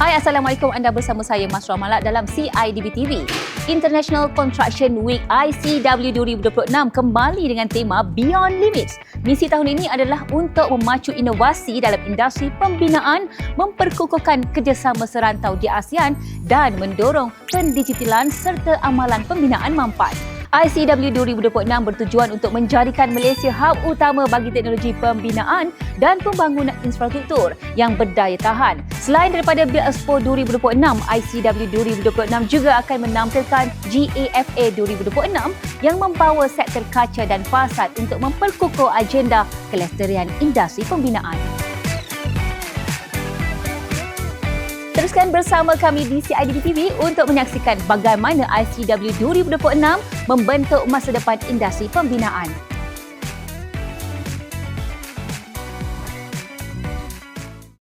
Hai, Assalamualaikum. Anda bersama saya Masra Malak dalam CIDB TV. International Construction Week ICW 2026 kembali dengan tema Beyond Limits. Misi tahun ini adalah untuk memacu inovasi dalam industri pembinaan, memperkukuhkan kerjasama serantau di ASEAN dan mendorong pendigitalan serta amalan pembinaan mampat. ICW 2026 bertujuan untuk menjadikan Malaysia hub utama bagi teknologi pembinaan dan pembangunan infrastruktur yang berdaya tahan. Selain daripada Build Expo 2026, ICW 2026 juga akan menampilkan GAFA 2026 yang membawa sektor kaca dan fasad untuk memperkukuh agenda kelestarian industri pembinaan. Teruskan bersama kami di CIDB TV untuk menyaksikan bagaimana ICW 2026 membentuk masa depan industri pembinaan.